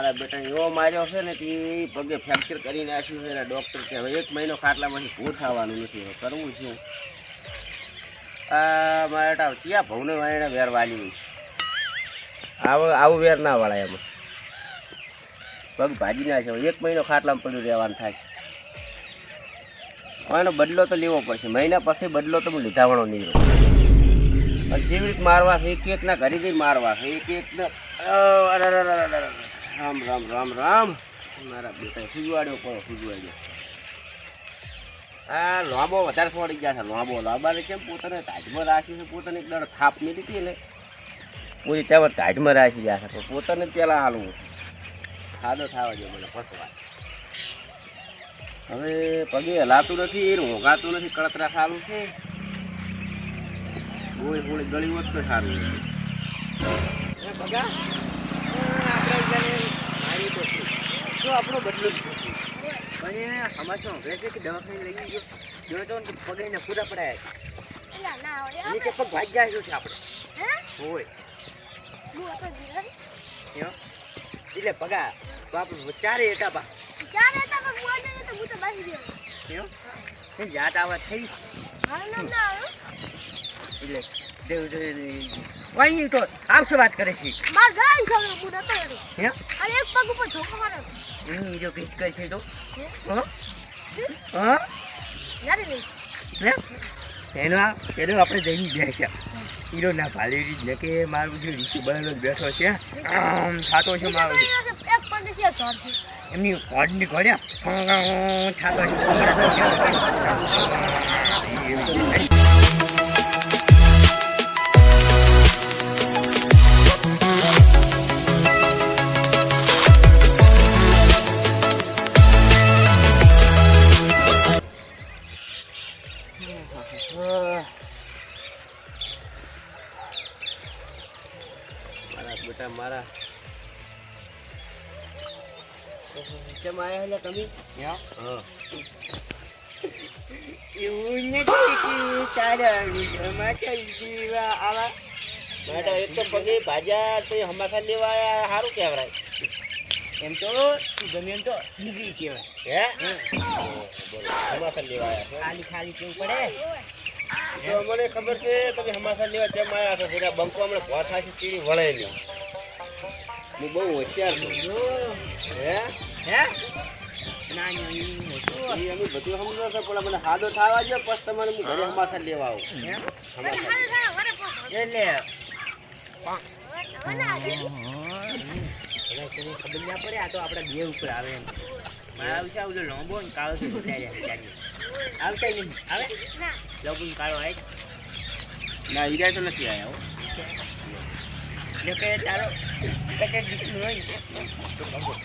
મારા બેટાને એવો માર્યો છે ને કે પગે ફ્રેક્ચર કરી નાખ્યું છે એટલે ડૉક્ટર કે હવે 1 મહિનો ખાટલામાંથી ભૂત આવવાનું નથી. હવે કરવું શું? મારા ત્યાં ભવને વાળીને વેર વાલી હોય આવું વેર ના વાળાય એમાં પગ ભાજી ના છે. 1 મહિનો ખાટલામાં પડ્યું રહેવાનું થાય છે. એનો બદલો તો લેવો પડશે. મહિના પછી બદલો તો હું લીધાવણો નહીં રહ્યો. જેવી રીતે મારવા છે એક ના ઘરે જઈ મારવા છે એક ના. રામ રામ રામ રામ મારા બેટા સુજવાડ્યો પડો સુજવાડ્યો. આ લાંબો વધારે છોડી ગયા છે. લાંબાને કેમ પોતાને ટાઈટમાં રાખ્યું છે. પોતાને એક દાડો થાપ નહીં દીધી ને પૂરી ત્યાં ટાઈટમાં રાખી ગયા છે. પણ પોતાને પહેલાં હાલવું ખાધો થવા જોઈએ મને ફસવા. હવે પગે હલાતું નથી રોગાતું નથી. કળતરા સારું છે. ગોળી ગોળી ગળી હોત તો સારું બગા આપણો બદલો જ પણ હમાશા હવે છે કે દવાખાને લઈ ગયો જો તો પગે ને પૂરા પડાયા નીચે પગ ભાઈ જાય છે આપણે હોય એટલે પગા તો આપણે ચારે એટાપા યાદ આવા થઈ એટલે વઅહીં તો આવશે વાત કરે છે. જો પીસ કરે છે તો એનો આપણે જઈને બેસ્યા હીરો ના ભાલેરી જ ને કે મારું જે રીસુ બનેલો બેઠો છે આમ થતો છે મારું એમની ઘોડની ઘોડ્યા થતો છે. મારા બેટા મારા કેમ આયા એટલે તમે એવું નથી તારાની સમાચાર જીવા આવા બેટા એક તો પગે ભાજા તો હમાસા લેવા આયા સારું કહેવાય. એમ તો તું ગમે એમ તો ડિગ્રી કહેવાય હમાસા લેવા આવ્યા ખાલી ખાલી કેવું પડે. તો મને ખબર છે તમે હમાસા લેવા કેમ આવ્યા છો. જરા બંકો હમણાં ભોર થાય છે ચીડી વળે નહીં. હું બહુ હોશિયાર છું. અમે બધું સમજો છો પણ મને હાદો થવા જો પછી તમારે હું ઘરે હમાસા લેવા આવું. એટલે ખબર ના પડે આ તો આપડા બે ઉપર આવે એમ. મારા વિશે આવું લોંબો ને કાળો છે આવતા નહીં આવે લોબો કાળો આવે ના હીરા તો નથી આવ્યા જો કે તારો દુશ્મન હોય તો ખબર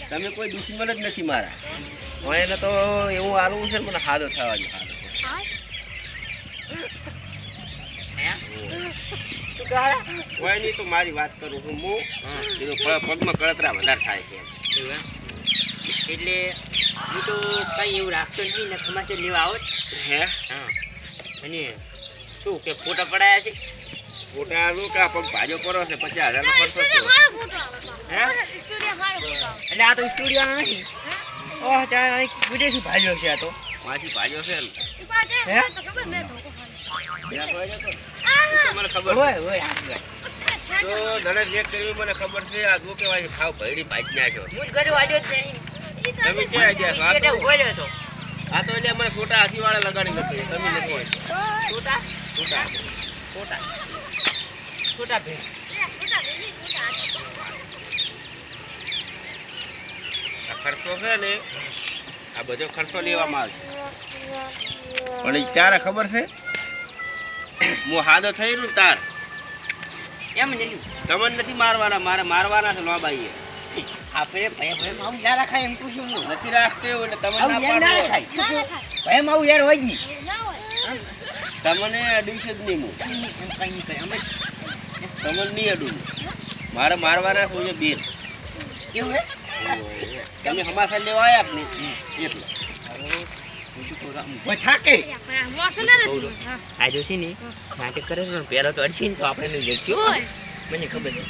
તમે કોઈ દુશ્મન જ નથી મારા. હવે એને તો એવું હાલવું છે મને હાદો થવા દે. કોઈ નહીં તો મારી વાત કરું છું હું પગમાં કળતરા વધારે થાય છે એટલે હું તો કઈ એવું રાખતો નથી ને સમાચાર લેવા આવો હે. હા અને શું કે ફોટા પડાયા છે. ફોટા નું કા પગ ભાજો કરો છે 50,000 નો ખર્ચો છે. એટલે આ તો સ્ટુડિયો નથી વિદેશી ભાજો છે. આ તો માછી ભાજો છે મને ખબર હોય તો દરેક એક કરવી મને ખબર છે. આ જો કેવાય ખાવ ભયડી ભાજી નાખ્યો તમે ક્યાં ગયા આ તો એટલે મને છોટા હાથીવાળા લગાડી નથી. તમે નથી હોય છોટા છોટા છોટા છોટા ભેગ આ ખર્ચો છે ને આ બધો ખર્ચો લેવામાં આવે પણ ત્યારે ખબર છે હું હાદો થઈ રહ્યું તાર એમ તમને નથી મારવાના મારે મારવાના છે લોબાઈએ. આપણે ભય ભય માવું યાર રાખાય એમ પૂછ્યું હું નથી રાખતો એટલે તમે ના પાડો ભય માવું યાર હોય જ નહીં તમને અડું છે જ નહીં હું એમ કઈ નહીં કરે અમે તમને નહીં અડું મારે મારવાના છે બેન કેવું હે તમે હમાસા લેવા આવ્યા ને એટલે બીજું કોઈ થાકે આ જો છે ને નાટક કરે ને પેલા તો અડશે ને તો આપણે નહીં જઈશું મને ખબર છે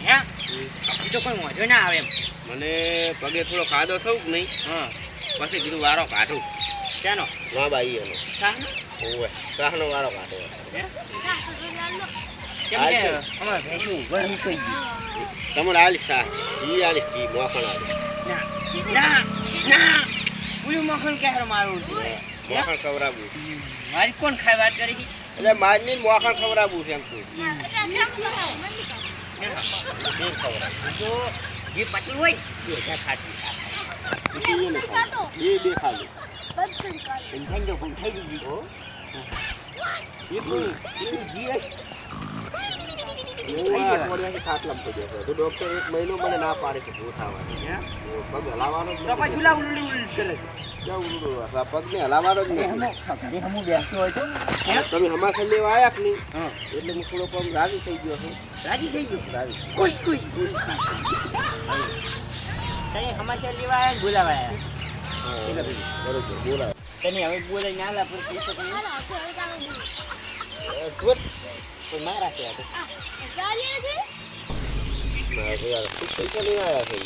હે એ તો કોઈ વાંધો ના આવે એમ મને પગે થોડો ખાધો થયું કે નહીં હા પછી કીધું વારો કાઢું ચાલો ના બાઈ એનો સાહેબ ઓવે કાહનો વારો કાઢો કેમ કે અમાર ભેંસું વરું થઈ ગયું તમને આલીશ સા ઈ આલીશ ઈ મોખણ આલીશ ના ના પૂરું મખણ ક્યારે મારું છે મોખણ ખવડાવું મારી કોણ ખાઈ વાત કરી છે એટલે મારની મોખણ ખવડાવું છે એમ તું તો જે પતલું હોય એ ખાતું એ બે ખાલી એમ થઈ ગયો પણ થઈ ગયું ડોક્ટર એક મહિનો મને ના પાડે છે ભૂ થવાની પગ હલાવવાનો તો પછી લા ઉલડી કરે પગ ને હલાવવાનો જ નહીં હું બેસતો હોય તો તમે હમાસર લેવા આવ્યા કે નહીં એટલે હું થોડો પગ રાજી થઈ ગયો છું રાજી થઈ ગયો કોઈ તને સમાચાર લેવા આવ્યા બોલાવા આવ્યા બરોબર બોલાવ તને હવે બોલાઈ ના લા પર પૈસા કોઈ મારા છે પૈસા નહીં આવ્યા છે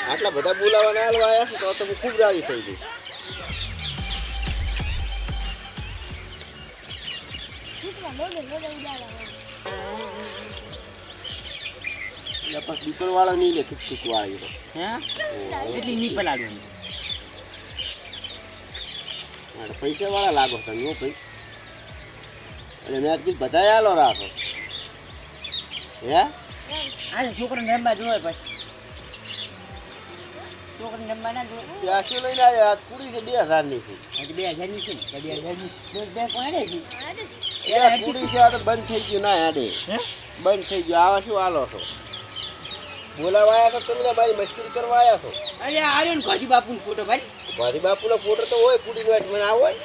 આટલા બધા બોલાવા ના આવ્યા છે તો તમે ખૂબ રાજી થઈ ગઈ દીકરો વાળો નહીં લે ઠીક વાળી હે એટલી નહીં પલાડવાની પૈસા વાળા લાગો તમે હું ભાઈ અને મેં કીધું બધા આલો રાખો હે આ છોકરાને રમવા જોવે પછી છોકરાને રમવા ના જોવે ત્યાં શું લઈને આવ્યા કુડી છે 2000 ની છે હજી 2000 ની છે ને 2000 ની બે કોણે છે કુડી છે આ તો બંધ થઈ ગયું ના હેડે બંધ થઈ ગયું આવા શું આલો છો બોલાવા આવ્યા તો તમે મારી મસ્કરી કરવા આવ્યા છો અરે આવ્યો ને ગાજી બાપુનો ફોટો ભાઈ ગાજી બાપુનો ફોટો તો હોય કુડી નો મને આ હોય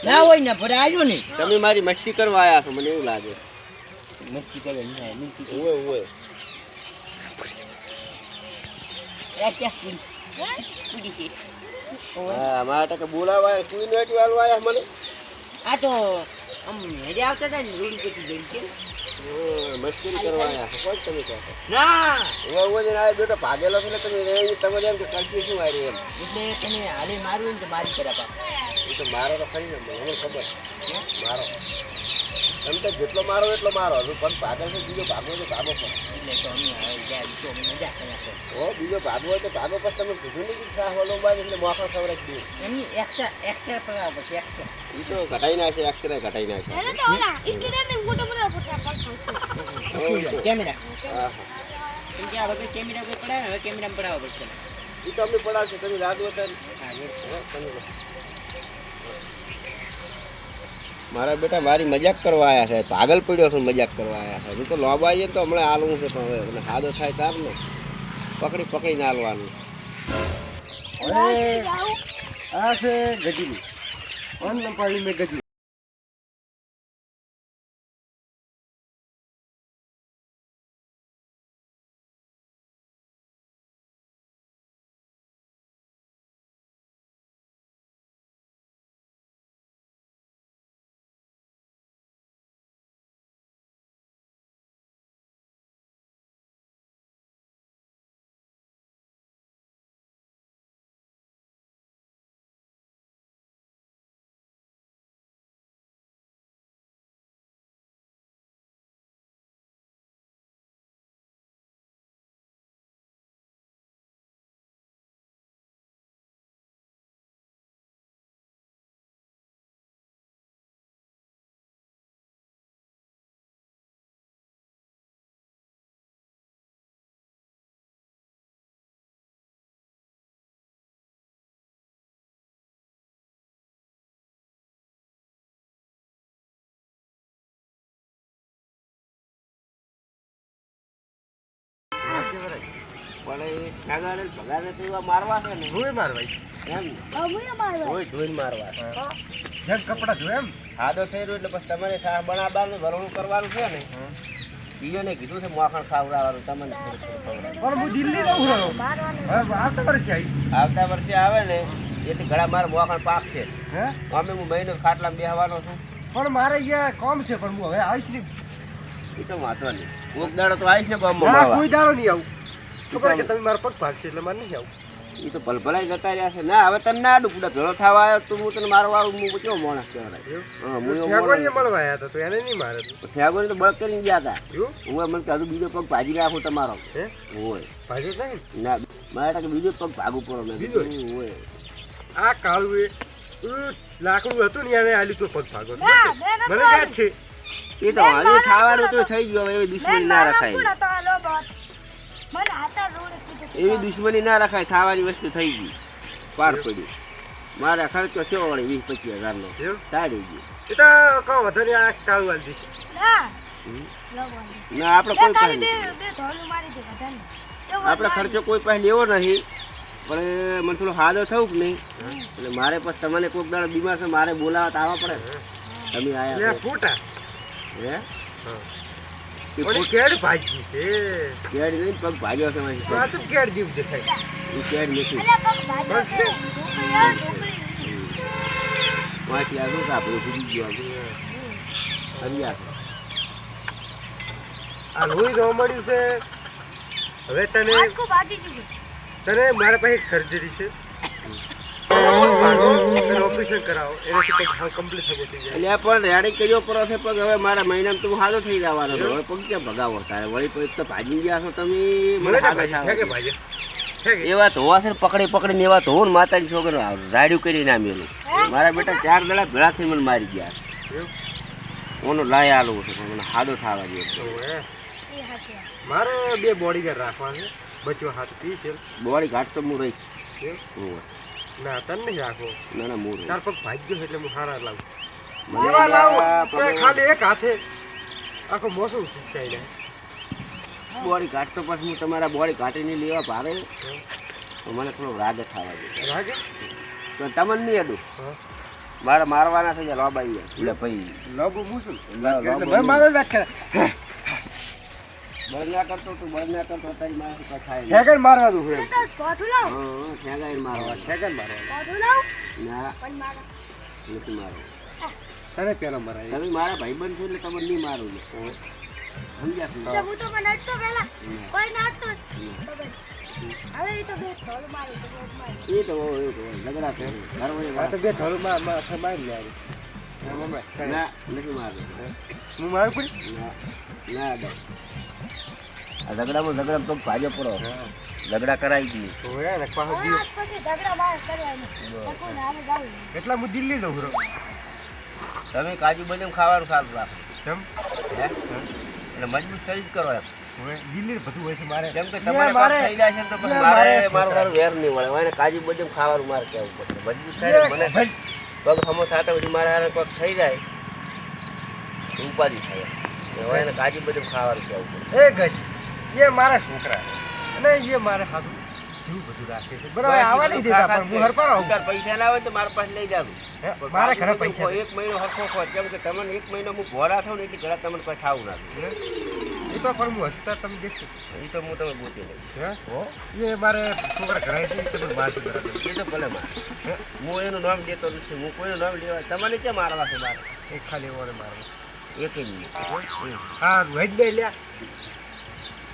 ના હોય ને ભરે આવ્યો ને તમે મારી મસ્તી કરવા આવ્યા છો મને એવું લાગે મસ્તી કરે નહીં મસ્તી હોય હોય હા મારા ટકે બોલાવા કુડી નો વાળવા આવ્યા મને આ તો આમ હેડે આવતા હતા ને રોડી પછી જઈ છે મસ્કરી કરવા આવ્યા છો કોઈ તમે કહો ના હું આ બેટો ભાગેલો છે ને તમે તમે એમ કે કરતી શું આવી એમ એટલે તમે હાલે મારું ને તો મારી કરા એ તો મારો તો ખરી ને મને ખબર મારો તમે તો જેટલો મારો એટલો મારો હજુ પણ ભાગલ છે બીજો ભાગો તો ભાગો પણ એટલે તો અમે મજા કર્યા હો બીજો ભાગો હોય તો ભાગો પછી તમે કીધું નહીં કે શાહ વાલો બાદ એટલે મોખા ખવડાવી દઉં એમની એક્સ્ટ્રા પગાર પછી એક્સ્ટ્રા એ તો ઘટાઈ નાખે એક્સરે ઘટાઈ નાખે કેમેરા હા કેમ કે આ વખતે કેમેરા કોઈ પડાવે હવે કેમેરામાં પડાવવા પડશે એ તો અમને પડાવશે તમે રાત હતા મારા બેટા મારી મજાક કરવા આવ્યા છે પાગલ પડ્યો છે મજાક કરવા આવ્યા છે હું તો લોબા આવીએ તો હમણાં હાલવું છે પણ હવે મને હાદો થાય તાર ને પકડીને હાલવાનું આ છે ગજીલી અન્ન પાણી મેં ગજી પણ કાગળ ભગાને તો એવા મારવા છે ને ધોઈ મારવા એમ ધોઈ મારવા જેમ કપડા ધોય એમ હાદો થઈ રહ્યો એટલે પછી તમારે શાક બનાવવાનું ભરણું કરવાનું છે ને બીજોને કીધું છે મોખણ ખાવડાવવાનું તમને થોડું ખવડાવવાનું. પણ હું દિલ્હી જઉં છું હવે આવતા વર્ષે આવી આવતા વર્ષે આવે ને એથી ઘણા મારે મોખણ પાકશે. હે અમે હું મહિનો ખાટલામાં બેહવાનો છું. પણ મારે અહીંયા કામ છે પણ હું હવે આવીશ નહીં એ તો વાંધો નહીં. કોક દાડો તો આવીશ ને ગામમાં ના મળવા. કોઈ દાડો નહીં આવું ખબર કે તમે મારા પગ ભાગશે એટલે મારે નહીં આવું એ તો ભલભલાઈ જતા રહ્યા છે. ના હવે તને ના આડું પૂડા ભેળો થવા આવ્યો તો હું તને મારવા આવું. હું કેવો માણસ કહેવાય. હા હું એવો ફેગોળીએ માણસ. મળવા આવ્યા હતા તો એને નહીં મારે ફેગોને તો બળદ કરીને ગયા હતા. એવું હું મને કે હજુ બીજો પગ ભાજી નાખું તમારો. હે હોય ભાજ્યો નહીં ને? ના મારે કે બીજો પગ ભાગવું પડો. મેં બીજો? કીધું હોય. આ કાળું લાકડું હતું ને એને આલી તો પગ ભાગો મને યાદ છે એ તો હવે ખાવાનું તો થઈ ગયું. હવે એવી દુશ્મની ના રખાય. એવી દુશ્મની ના રખાય. ખાવાની વસ્તુ થઈ ગઈ. પાર પડ્યું. મારે ખર્ચો થયો વળી 20-25 હજારનો. એવું સાડી ગયું. એ તો કહો વધુ ને આ કાળું આલી દઈશ ના આપણે કોઈ પાસે નથી. આપણે ખર્ચો કોઈ પાસે લેવો નહીં. પણ મને થોડો હાદો થવું કે નહીં એટલે મારે પછી તમને કોઈક દાડો બીમાર છે મારે બોલાવવા તો આવવા પડે. તમે એ આયા ફૂટા હે એ ઓલી કેડ ભાજી છે કેડ નહીં પગ ભાગ્યો છે મારી તો આ તો કેડ જેવું દેખાય એ કેડ નથી. વાંચી આવ્યું કે આપણે સુધી ગયો સમજ્યા. આ લોહી જોવા મળ્યું છે હવે તને મારા પાસે એક સર્જરી છે ઓપરેશન કરાવો એનાથી પગ કમ્પ્લીટ થવો થઈ જાય એટલે પણ રેડી કર્યો પડો છે પગ. હવે મારા મહિનામાં તું હાલો થઈ જવાનો છે. હવે પગ ક્યાં ભગાવો તારે વળી પછી તો ભાજી ગયા છો તમે. મને હાથે છે કે ભાઈ છે કે એવા ધોવા છે ને પકડીને એવા ધોવું ને માતાજી છોકરો રાડ્યું કરી ના મેલું. મારા બેટા 4 દડા ભેળા થઈ મને મારી ગયા. એવું? ઓનો લાય આલવું છે પણ મને હાદો થવા દે. તો હે મારો 2 બોડીગાર્ડ રાખવા છે બચવા હાથ પી છે બોડી ઘાટ તો હું રહીશ. એમ? હોવે. ના તને નહીં રાખવો ના ના હું રહીશ. તાર પગ ભાગ્યો એટલે હું હારા લાવું મને એવા લાવું પગે- કે ખાલી એક હાથે આખો મોસમ સુકાઈ જાય બોડી ઘાટ તો પછી હું તમારા બોડી ઘાટીને લેવા ભારે તો મને થોડો રાગ થવા દે. રાગે તો તમને નહીં અડું. હા મારે મારવાના થઈ જાય લોબાઈ એટલે ભાઈ લાગુ મુસુલ લાગુ. એટલે મેં મારો રાખે બર ના કરતો તું બર ના કરતો તારી મારે કઈ થાય નહીં. ઠેકણ મારવા દઉં એમ હા ઠેગાઈને મારવા. ઠેકણ મારવા ના નથી મારવું. તને પેલા મરાય તમે મારા ભાઈબંધ છો એટલે તમને નહીં મારું ને. સમજ્યા તું? ના. એ તો હોય, ઝઘડા કરે. ઘર વળી આ તો બે ધોળ મારી લે ના નથી મારવું. હું મારું પડી ના ના અડાય. આ ઝઘડામાં તો ભાજો પડો. ઝઘડા કરાઈ ગયું. તો હે ને પાછો દિવસ એટલા હું દિલ્હી દઉં છું તમે કાજુ બદામ ખાવાનું સારું રાખો. કેમ હે એટલે મજબૂત શરીર કરો એમ. હવે દિલ્હી બધું હોય છે મારે કેમ કે તમારે પાસ થઈ જાય છે ને તો પછી મારે મારું વેર નહીં મળે. એને કાજુ બદામ ખાવાનું મારે કહેવું પડે. મજબૂત થાય ને મને પગ હમો થતા પછી મારે હારે પગ થઈ જાય તો ઉપાધિ થાય. હવે એને કાજુ બદામ ખાવાનું કહેવું પડે. એ ગજ એ મારા છોકરા અને એ મારે સાધુ જેવું બધું રાખે છે બરાબર આવા નહીં દેતા પણ હું હરપાર આવું તાર પૈસા ના હોય તો મારા પાસે લઈ જાવ. મારે ઘણા પૈસા એક મહિનો હરખો ખો. કેમ કે તમને 1 મહિનો હું ભોળા થાવ ને એટલે ઘણા તમને કોઈ ખાવું ના. એ તો પણ હું હસતા તમે દેખશો એ તો હું તમે ગોતી લઈશ. હો એ મારે છોકરા ઘરે છે એ તમે મારથી બરાબર એ તો ભલે મારે. હું એનું નામ દેતો નથી. હું કોઈનું નામ લેવા તમારે ક્યાં મારવા છે મારે એક ખાલી ઓરે મારે એક જ નહીં. હા વેજ દે લ્યા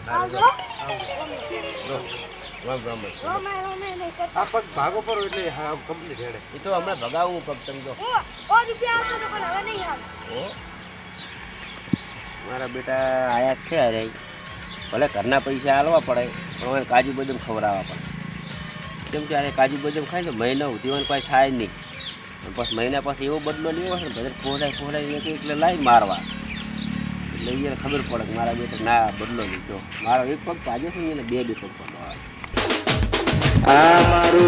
રામ રામ. આ પગ ભાગો પર એટલે હા કમ્પ્લીટ હેડે એ તો હમણાં ભગાવું પગ સમજો. હો મારા બેટા આયા જ છે અરે ભલે ઘરના પૈસા આલવા પડે પણ હવે કાજુ બદામ ખવડાવવા પડે. કેમ કે અરે કાજુ બદામ ખાય ને મહિના સુધી કોઈ થાય નહીં. પછી મહિના પછી એવો બદલો લેવો છે ને બધા ખોડાઈ એટલે લાઈ મારવા. એટલે એને ખબર પડે કે મારા બેટા ના બદલો લીધો. મારો એક પગ ભાજ્યો છે ને એને 2 પગ પકડવા. આ મારું